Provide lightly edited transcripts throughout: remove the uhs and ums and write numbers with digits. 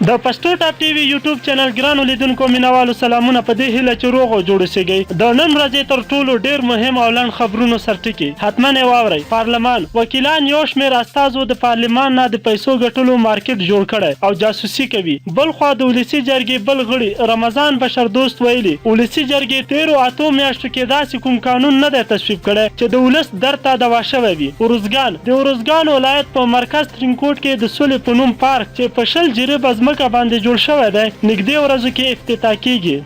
د پشتو ټاپ ټي وي یوټیوب چینل ګرانو لیدونکو مینوالو سلامونه په دې هیله چې روغ او جوړ اوسئ. د نن ورځې تر ټولو ډیر مهم او لنډ خبرونو سرټکي حتما یې واورئ. پارلمان وکیلان یو شمېر استازو د پارلمان نه د پیسو ګټلو مارکیټ جوړ کړی او جاسوسي کوي. بل خوا د ولسي جرګې بل غړي رمضان بشردوست ویلي ولسي جرګې تیرو اتو میاشتو کې داسې کوم قانون نه دی تصویب کړی چې د ولس درد ته دوا شوی وي. ارزګان ولایت په مرکز ترینکوټ کې د سولې په نوم پارک چې په 20 جریبه ځمکه باندې جوړ شوی دی نږدې ورځو کې افتتاح کیږي.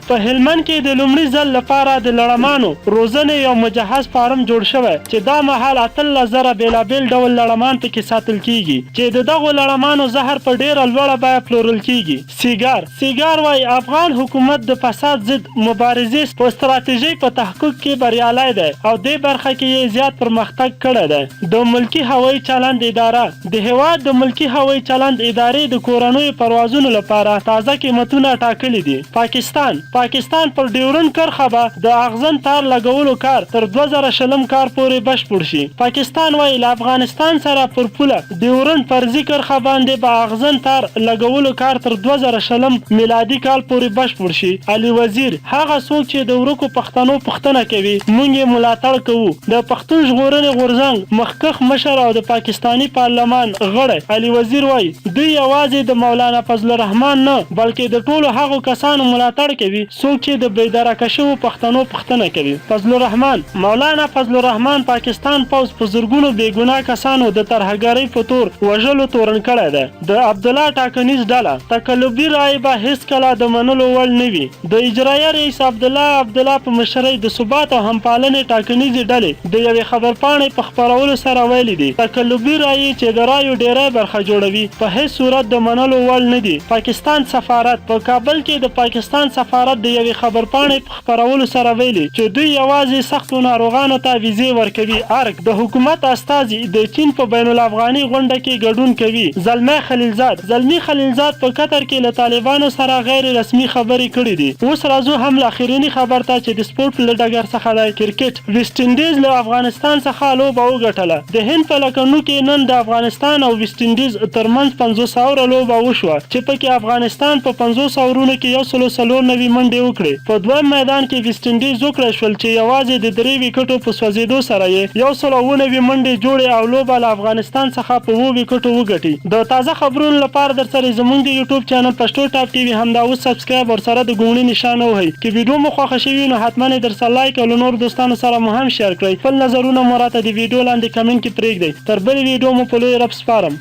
په هلمند کې د لومړي ځل لپاره د لړمانو روزنې یو مجهز فارم جوړ شوی چې دا مهال 18,000 بیلابیل ډول لړمان پکې ساتل کیږي چې د دغو لړمانو زهر په ډیره لوړه بیه پلورل کیږي. سیګار وايي افغان حکومت د فساد ضد مبارزې په ستراتیژۍ په تحقق کې بریالی دی او دې برخه کې یې زیات پرمختګ کړی دی. د ملکی هوایي چلند اداره د هیواد د ملکی هوایي چلند ادارې د کورنیو پروازونو لپاره تازه قیمتونه ټاکلي دي. پاکستان پر ډیورن کرښه به د اغزن تار لګولو کار تر 2020 کال پورې بشپړ شي. پاکستان وايي له افغانستان سره پر پوله ډیورن فرضي کرښه باندې به اغزن تار لګولو کار تر 2020 میلادي کال پورې بشپړ شي. علي وزیر هغه څوک چې د ورکو پښتنو پوښتنه کوي موږ یې ملاتړ کوو. د پښتون ژغورنې غورځنګ مخکښ مشر او د پاکستاني پارلمان غړی علي وزیر وايي دوی یوازې د مولانا فضل الرحمن نه بلکې د ټولو هغو کسانو ملاتړ کوي څوک چې د بیدارکه شوو پښتنو پوښتنه کوي. مولانا فضل الرحمن پاکستان پوځ په زرګونو بېګناه کسانو د ترهګرۍ په تور وژلو تورن کړی دی. د عبدالله ټاکنیز ډله تقلبي رایې به هیڅکله د منلو وړ نه وي. د اجرایه رئیس عبدالله په مشرۍ د ثبات او همپالنې ټاکنیزې ډلې د یوې خبرپاڼې په خپرولو سره ویلي دي تقلبي رایې چې د رایو ډیری برخه جوړوي په هیڅ صورت د منلو وړ نه دي. پاکستان سفارت په کابل کې د پاکستان سفارت د یوې خبرپاڼې په خپرولو سره ویلي چې دوی یوازې سختو ناروغانو ته ویزې ورکوي. ارګ د حکومت استازي د چین په بین الافغاني غونډه کې ګډون کوي. زلمی خلیلزاد په قطر کې له طالبانو سره غیر رسمي خبرې کړې دي. اوس راځو هم له اخرینی خبر ته چې د سپورت له ډګر څخه دی. کرکټ ویسټ انډیز له افغانستان څخه لوبه وګټله. د هند په لکنو کې نن د افغانستان او ویسټ انډیز ترمنځ 50 اوره لوبه وشوه چې پکې افغانستان په 50 اورونو کې 194 منډې وکړې. په دویم میدان کې ویسټ انډیز وکړی شول چې یوازې د 3 وکټو په سوځېدو سره یې 190 منډې جوړې او لوبه له افغانستان څخه په 2 وکټو وګټي. د تازه خبرونو لپاره درسره زموږ د یوټیوب چینل پشتو ټاپ ټي وي همدا اوس سبسکرایب او سره د ګونې نشان وهئ. که ویډیو مو خوښه شوي نو حتما یې درسره لایک او له نورو دوستانو سره مو هم شیر کړئ. خپل نظرونه مو راته د ویډیو لاندې کمنټ کې پرېږدئ. تر بلې ویډیو مو په لوی رب سپارم.